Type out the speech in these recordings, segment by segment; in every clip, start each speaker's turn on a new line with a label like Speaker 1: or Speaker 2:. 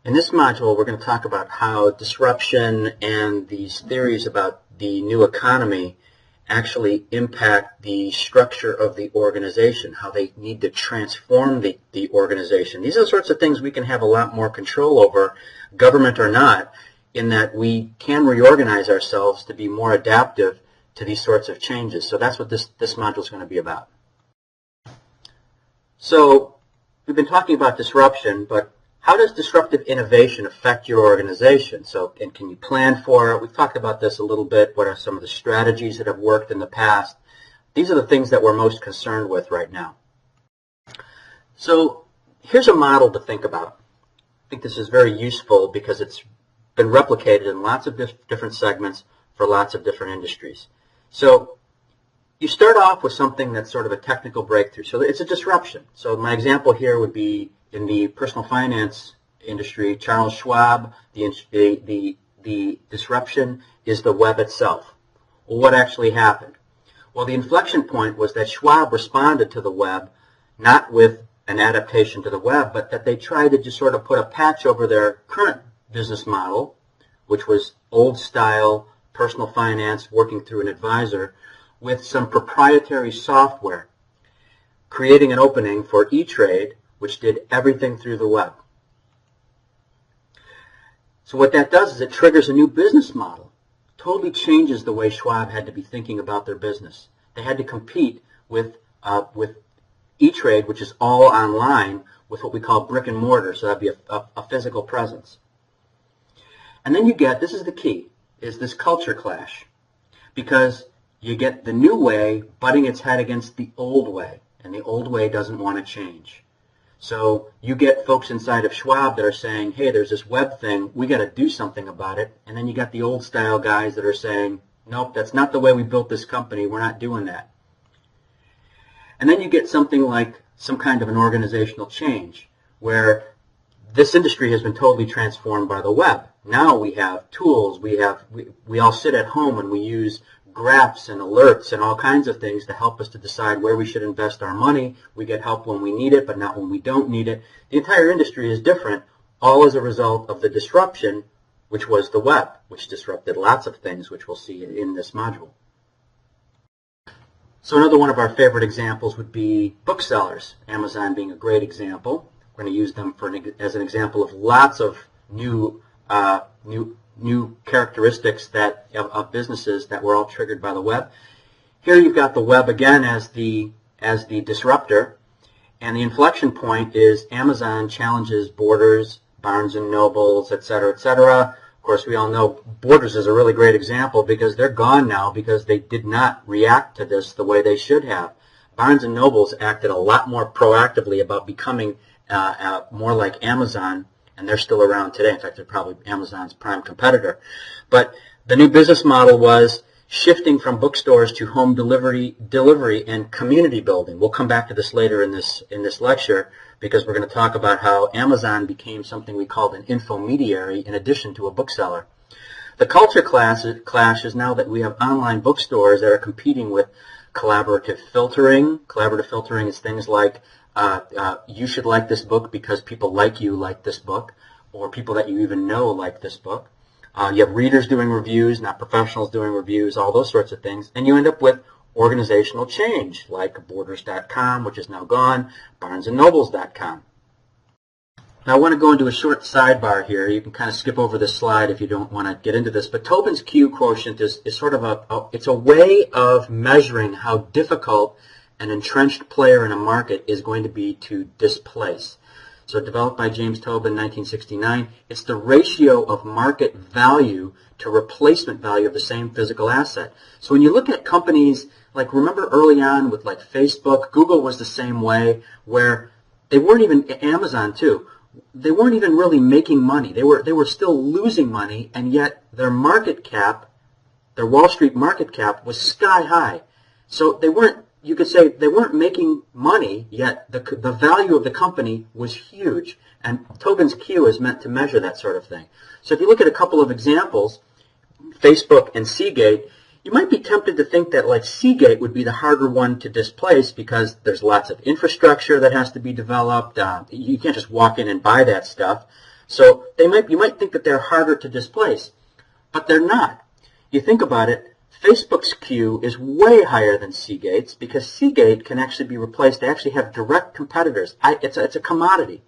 Speaker 1: In this module, we're going to talk about how disruption and these theories about the new economy actually impact the structure of the organization, how they need to transform the organization. These are the sorts of things we can have a lot more control over, government or not, in that we can reorganize ourselves to be more adaptive to these sorts of changes. So that's what this module is going to be about. So we've been talking about disruption, but how does disruptive innovation affect your organization? So, and can you plan for it? We've talked about this a little bit. What are some of the strategies that have worked in the past? These are the things that we're most concerned with right now. So here's a model to think about. I think this is very useful because it's been replicated in lots of different segments for lots of different industries. So you start off with something that's sort of a technical breakthrough. So it's a disruption. So my example here would be in the personal finance industry, Charles Schwab, the disruption is the web itself. Well, what actually happened? Well, the inflection point was that Schwab responded to the web, not with an adaptation to the web, but that they tried to just sort of put a patch over their current business model, which was old style personal finance working through an advisor, with some proprietary software, creating an opening for E-Trade, which did everything through the web. So what that does is it triggers a new business model. Totally changes the way Schwab had to be thinking about their business. They had to compete with E-Trade, which is all online, with what we call brick and mortar, so that'd be a physical presence. And then you get, this is the key, is this culture clash. Because you get the new way butting its head against the old way, and the old way doesn't want to change. So you get folks inside of Schwab that are saying, hey, there's this web thing, we got to do something about it. And then you got the old style guys that are saying, nope, that's not the way we built this company, we're not doing that. And then you get something like some kind of an organizational change where this industry has been totally transformed by the web. Now we have tools, we all sit at home and we use graphs and alerts and all kinds of things to help us to decide where we should invest our money. We get help when we need it, but not when we don't need it. The entire industry is different, all as a result of the disruption, which was the web, which disrupted lots of things, which we'll see in this module. So another one of our favorite examples would be booksellers, Amazon being a great example. We're going to use them as an example of lots of new characteristics of businesses that were all triggered by the web. Here you've got the web again as the disruptor, and the inflection point is Amazon challenges Borders, Barnes and Nobles, etc., etc. Of course, we all know Borders is a really great example because they're gone now because they did not react to this the way they should have. Barnes and Nobles acted a lot more proactively about becoming more like Amazon, and they're still around today. In fact, they're probably Amazon's prime competitor. But the new business model was shifting from bookstores to home delivery and community building. We'll come back to this later in this lecture because we're going to talk about how Amazon became something we called an infomediary in addition to a bookseller. The culture clash is now that we have online bookstores that are competing with collaborative filtering. Collaborative filtering is things like you should like this book because people like you like this book, or people that you even know like this book. You have readers doing reviews, not professionals doing reviews, all those sorts of things. And you end up with organizational change, like Borders.com, which is now gone, BarnesandNobles.com. Now I want to go into a short sidebar here. You can kind of skip over this slide if you don't want to get into this. But Tobin's Q quotient is sort of it's a way of measuring how difficult an entrenched player in a market is going to be to displace. So developed by James Tobin in 1969, it's the ratio of market value to replacement value of the same physical asset. So when you look at companies, like remember early on with like Facebook, Google was the same way, where they weren't even, Amazon too, they weren't even really making money. They were still losing money, and yet their market cap, their Wall Street market cap was sky high. So they weren't, you could say they weren't making money, yet the value of the company was huge. And Tobin's Q is meant to measure that sort of thing. So if you look at a couple of examples, Facebook and Seagate, you might be tempted to think that like Seagate would be the harder one to displace because there's lots of infrastructure that has to be developed. You can't just walk in and buy that stuff. So you might think that they're harder to displace, but they're not. You think about it, Facebook's queue is way higher than Seagate's because Seagate can actually be replaced. They actually have direct competitors. It's a commodity.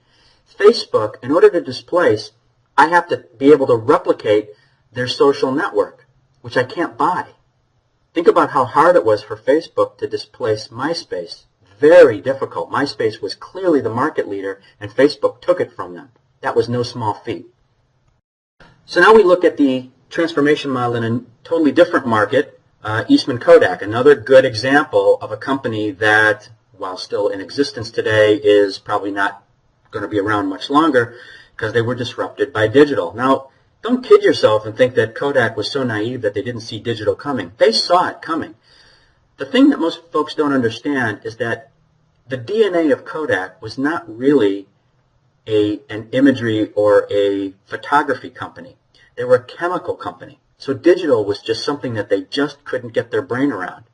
Speaker 1: Facebook, in order to displace, I have to be able to replicate their social network, which I can't buy. Think about how hard it was for Facebook to displace MySpace. Very difficult. MySpace was clearly the market leader, and Facebook took it from them. That was no small feat. So now we look at the transformation model in a totally different market, Eastman Kodak, another good example of a company that, while still in existence today, is probably not going to be around much longer because they were disrupted by digital. Now, don't kid yourself and think that Kodak was so naive that they didn't see digital coming. They saw it coming. The thing that most folks don't understand is that the DNA of Kodak was not really an imagery or a photography company. They were a chemical company. So digital was just something that they just couldn't get their brain around.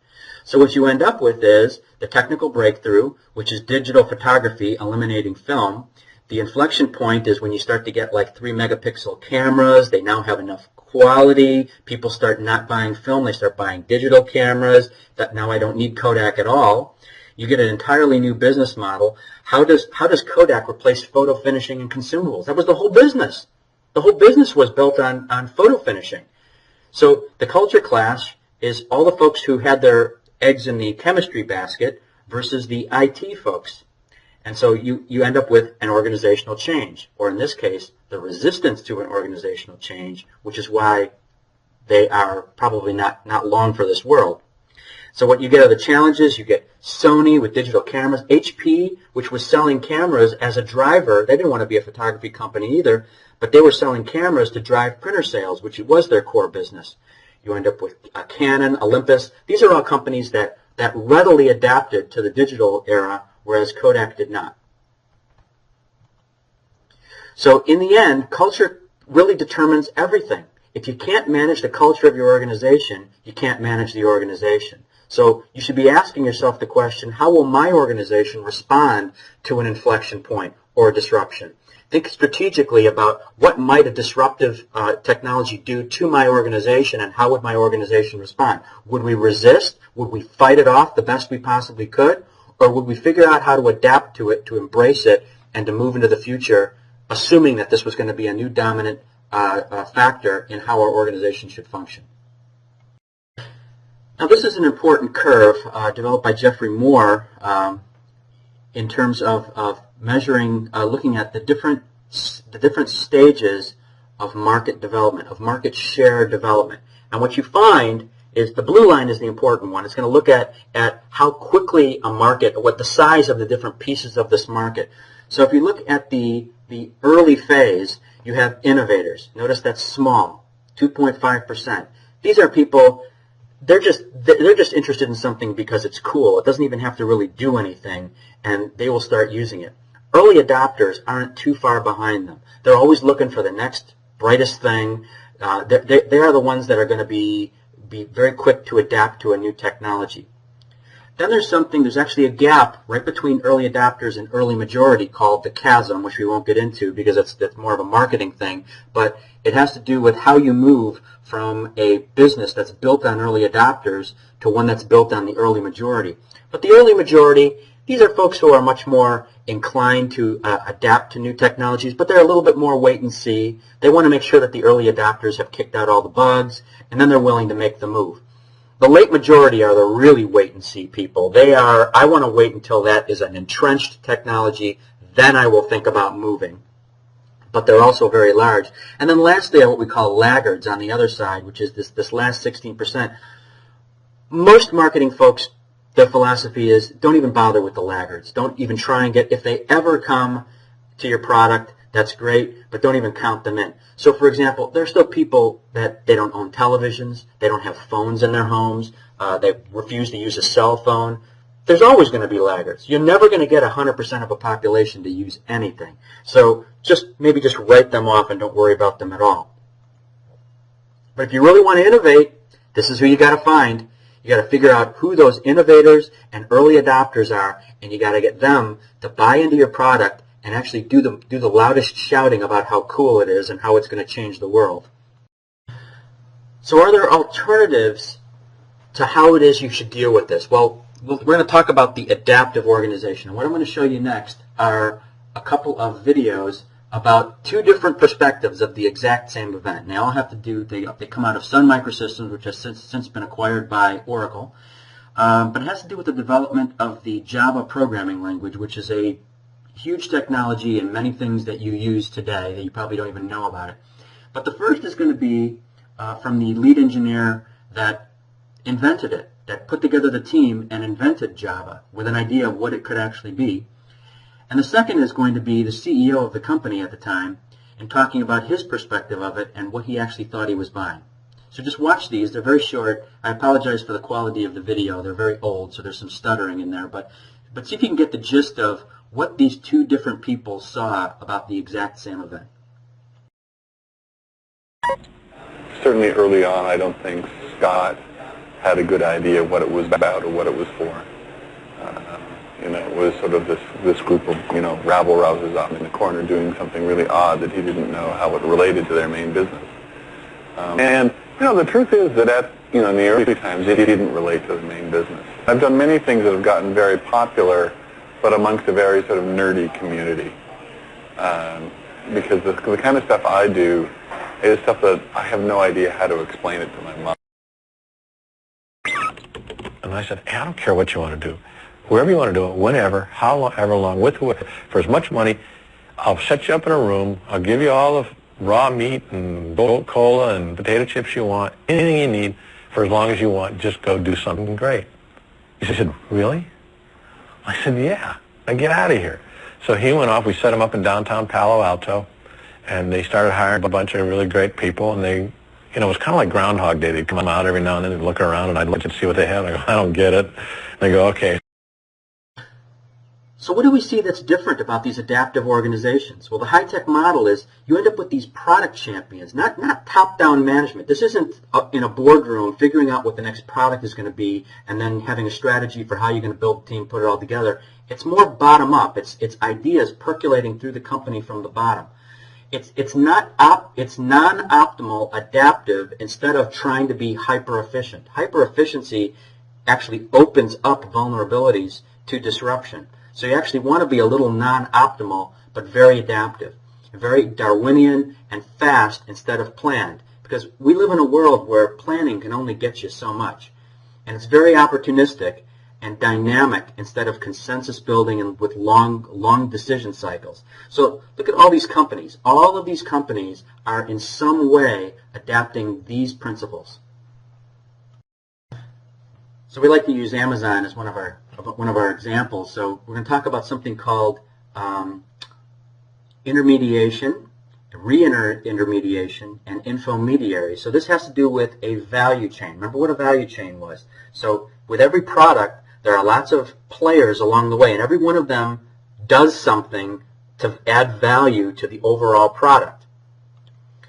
Speaker 1: So what you end up with is the technical breakthrough, which is digital photography eliminating film. The inflection point is when you start to get like 3-megapixel cameras. They now have enough quality. People start not buying film. They start buying digital cameras. That now I don't need Kodak at all. You get an entirely new business model. How does Kodak replace photo finishing and consumables? That was the whole business. The whole business was built on photo finishing. So the culture clash is all the folks who had their eggs in the chemistry basket versus the IT folks. And so you end up with an organizational change, or in this case, the resistance to an organizational change, which is why they are probably not long for this world. So what you get are the challenges. You get Sony with digital cameras, HP, which was selling cameras as a driver. They didn't want to be a photography company either, but they were selling cameras to drive printer sales, which was their core business. You end up with Canon, Olympus. These are all companies that readily adapted to the digital era, whereas Kodak did not. So in the end, culture really determines everything. If you can't manage the culture of your organization, you can't manage the organization. So you should be asking yourself the question, how will my organization respond to an inflection point or a disruption? Think strategically about what might a disruptive technology do to my organization, and how would my organization respond? Would we resist? Would we fight it off the best we possibly could? Or would we figure out how to adapt to it, to embrace it, and to move into the future, assuming that this was going to be a new dominant factor in how our organization should function? Now, this is an important curve developed by Jeffrey Moore in terms of measuring, looking at the different stages of market development, of market share development. And what you find is the blue line is the important one. It's going to look at how quickly a market, what the size of the different pieces of this market. So if you look at the early phase, you have innovators. Notice that's small, 2.5%. These are people, they're just interested in something because it's cool. It doesn't even have to really do anything, and they will start using it. Early adopters aren't too far behind them. They're always looking for the next brightest thing. They are the ones that are going to be very quick to adapt to a new technology. Then there's actually a gap right between early adopters and early majority called the chasm, which we won't get into because that's more of a marketing thing, but it has to do with how you move from a business that's built on early adopters to one that's built on the early majority. But the early majority, these are folks who are much more inclined to adapt to new technologies, but they're a little bit more wait and see. They want to make sure that the early adopters have kicked out all the bugs, and then they're willing to make the move. The late majority are the really wait and see people. I want to wait until that is an entrenched technology, then I will think about moving. But they're also very large. And then lastly are what we call laggards on the other side, which is this last 16%. Most marketing folks, their philosophy is don't even bother with the laggards. Don't even try and if they ever come to your product, that's great, but don't even count them in. So for example, there's still people that they don't own televisions, they don't have phones in their homes, they refuse to use a cell phone. There's always going to be laggards. You're never going to get 100% of a population to use anything. So maybe just write them off and don't worry about them at all. But if you really want to innovate, this is who you got to find. You got to figure out who those innovators and early adopters are, and you got to get them to buy into your product and actually do the loudest shouting about how cool it is and how it's going to change the world. So are there alternatives to how it is you should deal with this? Well, we're going to talk about the adaptive organization. And what I'm going to show you next are a couple of videos about two different perspectives of the exact same event. And they all have to do, they come out of Sun Microsystems, which has since been acquired by Oracle. But it has to do with the development of the Java programming language, which is a huge technology and many things that you use today that you probably don't even know about it. But the first is going to be from the lead engineer that invented it, that put together the team and invented Java with an idea of what it could actually be. And the second is going to be the CEO of the company at the time and talking about his perspective of it and what he actually thought he was buying. So just watch these. They're very short. I apologize for the quality of the video. They're very old, so there's some stuttering in there. But see if you can get the gist of what these two different people saw about the exact same event.
Speaker 2: Certainly early on, I don't think Scott had a good idea what it was about or what it was for. It was sort of this group of, rabble-rousers out in the corner doing something really odd that he didn't know how it related to their main business. The truth is that in the early times, it didn't relate to the main business. I've done many things that have gotten very popular, but amongst a very sort of nerdy community. Because the kind of stuff I do is stuff that I have no idea how to explain it to my mom.
Speaker 3: And I said, hey, I don't care what you want to do. Wherever you want to do it, whenever, however long, with for as much money, I'll set you up in a room, I'll give you all the raw meat and Coca-Cola and potato chips you want, anything you need, for as long as you want, just go do something great. He said, really? I said, yeah, now get out of here. So he went off, we set him up in downtown Palo Alto, and they started hiring a bunch of really great people, and they, it was kind of like Groundhog Day. They'd come out every now and then and look around, and I'd look and see what they had. I go, I don't get it. And they go, okay.
Speaker 1: So what do we see that's different about these adaptive organizations? Well, the high-tech model is you end up with these product champions, not top-down management. This isn't in a boardroom figuring out what the next product is going to be and then having a strategy for how you're going to build a team, put it all together. It's more bottom-up. It's ideas percolating through the company from the bottom. It's non-optimal adaptive instead of trying to be hyper-efficient. Hyper-efficiency actually opens up vulnerabilities to disruption. So you actually want to be a little non-optimal, but very adaptive, very Darwinian and fast instead of planned. Because we live in a world where planning can only get you so much. And it's very opportunistic and dynamic instead of consensus building and with long decision cycles. So look at all these companies. All of these companies are in some way adapting these principles. So we like to use Amazon as one of our examples. So we're going to talk about something called intermediation, re-intermediation, and infomediary. So this has to do with a value chain. Remember what a value chain was. So with every product, there are lots of players along the way, and every one of them does something to add value to the overall product.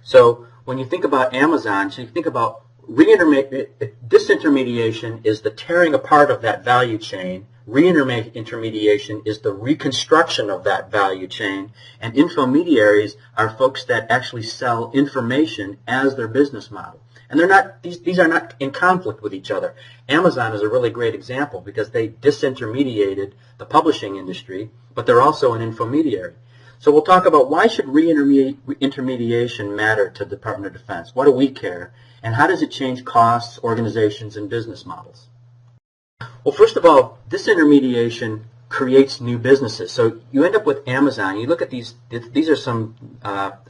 Speaker 1: So when you think about Amazon, so you think about disintermediation is the tearing apart of that value chain. Reintermediation is the reconstruction of that value chain. And infomediaries are folks that actually sell information as their business model. And they're not; these are not in conflict with each other. Amazon is a really great example because they disintermediated the publishing industry, but they're also an infomediary. So we'll talk about why should reintermediation matter to the Department of Defense? Why do we care? And how does it change costs, organizations, and business models? Well, first of all, disintermediation creates new businesses. So you end up with Amazon. You look at these are some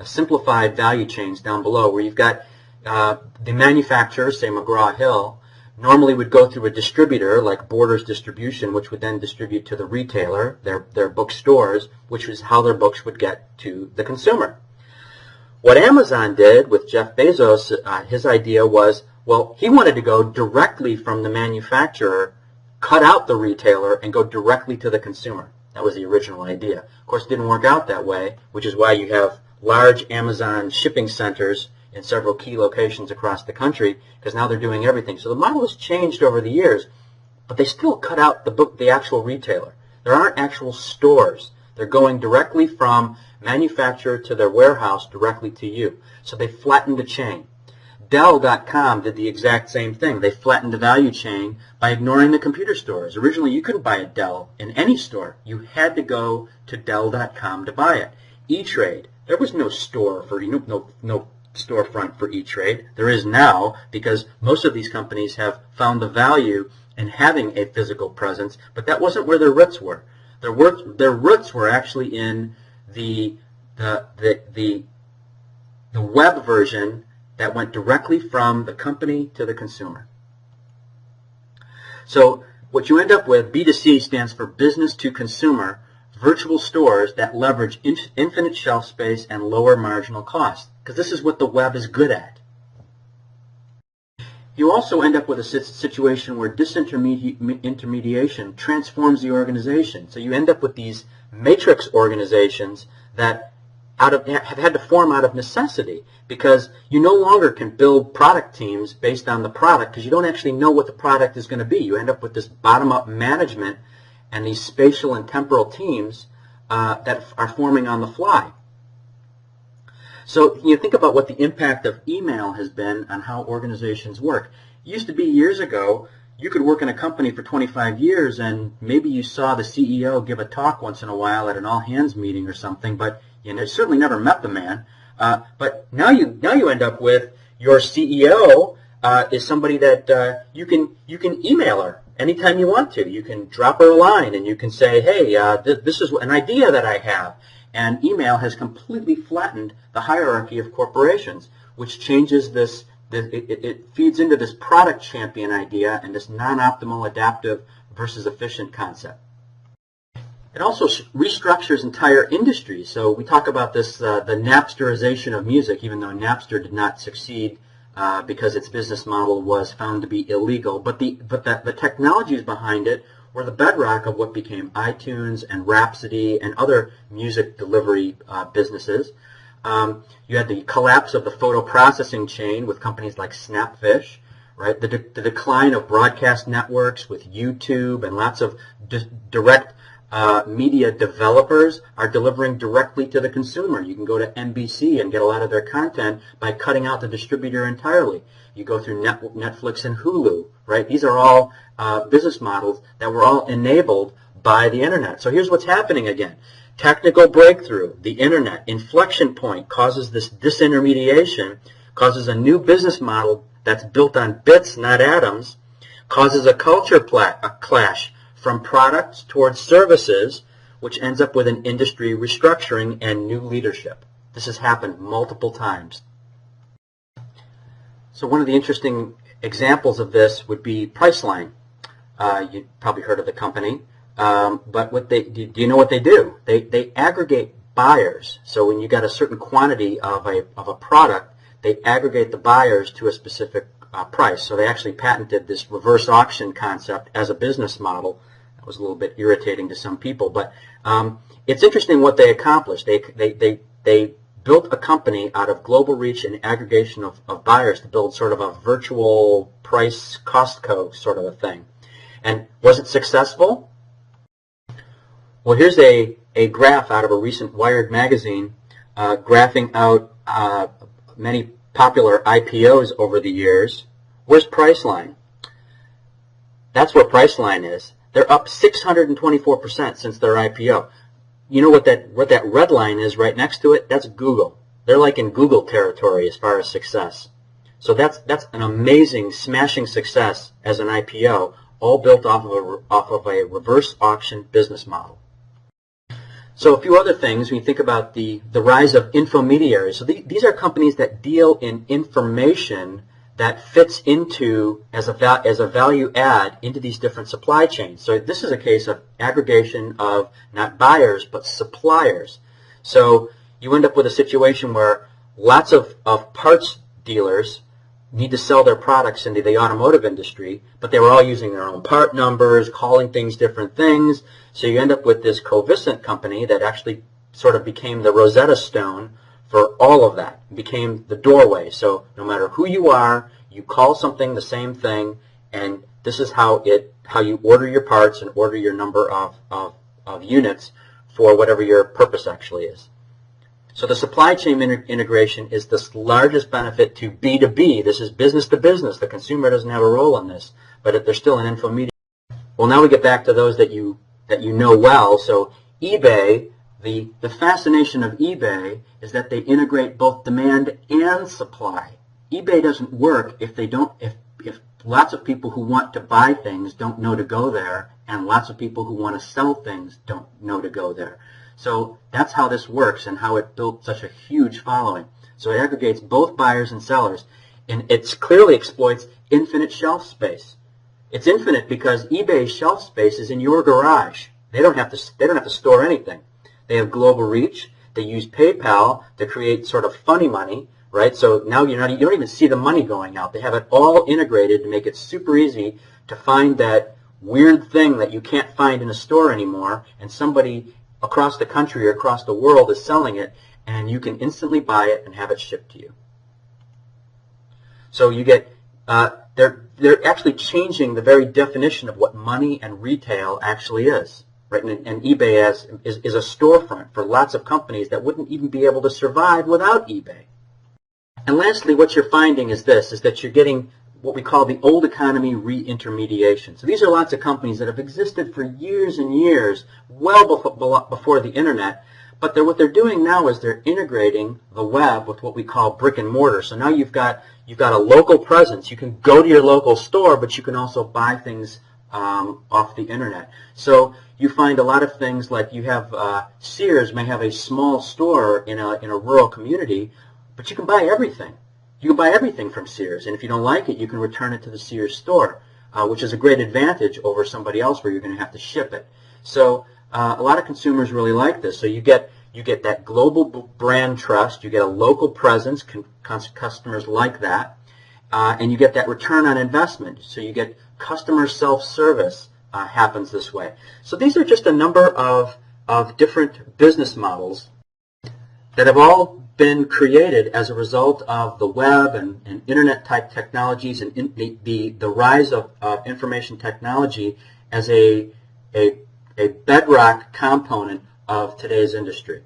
Speaker 1: simplified value chains down below where you've got the manufacturer, say McGraw-Hill, normally would go through a distributor like Borders Distribution, which would then distribute to the retailer, their bookstores, which is how their books would get to the consumer. What Amazon did with Jeff Bezos, his idea was, well, he wanted to go directly from the manufacturer, cut out the retailer, and go directly to the consumer. That was the original idea. Of course, it didn't work out that way, which is why you have large Amazon shipping centers in several key locations across the country, because now they're doing everything. So the model has changed over the years, but they still cut out the actual retailer. There aren't actual stores. They're going directly from manufacturer to their warehouse directly to you. So they flattened the chain. Dell.com did the exact same thing. They flattened the value chain by ignoring the computer stores. Originally, you couldn't buy a Dell in any store. You had to go to Dell.com to buy it. E-Trade, there was no store for no storefront for E-Trade. There is now, because most of these companies have found the value in having a physical presence, but that wasn't where their roots were. Their roots were actually in the web version that went directly from the company to the consumer. So what you end up with, B2C stands for business to consumer, virtual stores that leverage infinite shelf space and lower marginal cost, because this is what the web is good at. You also end up with a situation where disintermediation transforms the organization. So you end up with these matrix organizations that have had to form out of necessity, because you no longer can build product teams based on the product, because you don't actually know what the product is going to be. You end up with this bottom-up management and these spatial and temporal teams that are forming on the fly. So you think about what the impact of email has been on how organizations work. It used to be years ago, you could work in a company for 25 years and maybe you saw the CEO give a talk once in a while at an all-hands meeting or something, but you certainly never met the man. But now you end up with your CEO is somebody that you can email her anytime you want to. You can drop her a line and you can say, hey, this is an idea that I have. And email has completely flattened the hierarchy of corporations, which changes this. It feeds into this product champion idea and this non-optimal adaptive versus efficient concept. It also restructures entire industries. So we talk about this, the Napsterization of music, even though Napster did not succeed because its business model was found to be illegal. But the technologies behind it were the bedrock of what became iTunes and Rhapsody and other music delivery businesses. You had the collapse of the photo processing chain with companies like Snapfish, right? The decline of broadcast networks with YouTube and lots of direct media developers are delivering directly to the consumer. You can go to NBC and get a lot of their content by cutting out the distributor entirely. You go through Netflix and Hulu, right? These are all business models that were all enabled by the internet. So here's what's happening again. Technical breakthrough, the internet, inflection point causes this disintermediation, causes a new business model that's built on bits, not atoms, causes a culture clash from products towards services, which ends up with an industry restructuring and new leadership. This has happened multiple times. So one of the interesting examples of this would be Priceline. You've probably heard of the company. But do you know what they do? They aggregate buyers. So when you got a certain quantity of a product, they aggregate the buyers to a specific price. So they actually patented this reverse auction concept as a business model. That was a little bit irritating to some people, but it's interesting what they accomplished. They built a company out of global reach and aggregation of buyers to build sort of a virtual price Costco sort of a thing. And was it successful? Well, here's a graph out of a recent Wired magazine graphing out many popular IPOs over the years. Where's Priceline? That's where Priceline is. They're up 624% since their IPO. You know what that red line is right next to it? That's Google. They're like in Google territory as far as success. So that's an amazing, smashing success as an IPO, all built off of a reverse auction business model. So a few other things when you think about the rise of infomediaries. So these are companies that deal in information that fits into as a value add into these different supply chains. So this is a case of aggregation of not buyers but suppliers. So you end up with a situation where lots of parts dealers need to sell their products into the automotive industry, but they were all using their own part numbers, calling things different things. So you end up with this Covisint company that actually sort of became the Rosetta Stone for all of that. It became the doorway. So no matter who you are, you call something the same thing, and this is how you order your parts and order your number of units for whatever your purpose actually is. So the supply chain integration is the largest benefit to B2B. This is business to business. The consumer doesn't have a role in this, but they're still an info media. Well, now we get back to those that you know well. So eBay, the fascination of eBay is that they integrate both demand and supply. eBay doesn't work if lots of people who want to buy things don't know to go there, and lots of people who want to sell things don't know to go there. So that's how this works and how it built such a huge following. So it aggregates both buyers and sellers, and it clearly exploits infinite shelf space. It's infinite because eBay's shelf space is in your garage. They don't have to store anything. They have global reach. They use PayPal to create sort of funny money, right? So now you don't even see the money going out. They have it all integrated to make it super easy to find that weird thing that you can't find in a store anymore, and somebody across the country or across the world is selling it, and you can instantly buy it and have it shipped to you. So you get they're actually changing the very definition of what money and retail actually is, right? And eBay is a storefront for lots of companies that wouldn't even be able to survive without eBay. And lastly, what you're finding is that you're getting what we call the old economy re-intermediation. So these are lots of companies that have existed for years and years, well before the internet, but what they're doing now is they're integrating the web with what we call brick and mortar. So now you've got a local presence. You can go to your local store, but you can also buy things off the internet. So you find a lot of things like you have Sears may have a small store in a rural community, but you can buy everything. You can buy everything from Sears, and if you don't like it, you can return it to the Sears store, which is a great advantage over somebody else where you're going to have to ship it. So a lot of consumers really like this. So you get that global brand trust, you get a local presence, customers like that, and you get that return on investment. So you get customer self-service happens this way. So these are just a number of different business models that have all been created as a result of the web and internet-type technologies and the rise of information technology as a bedrock component of today's industry.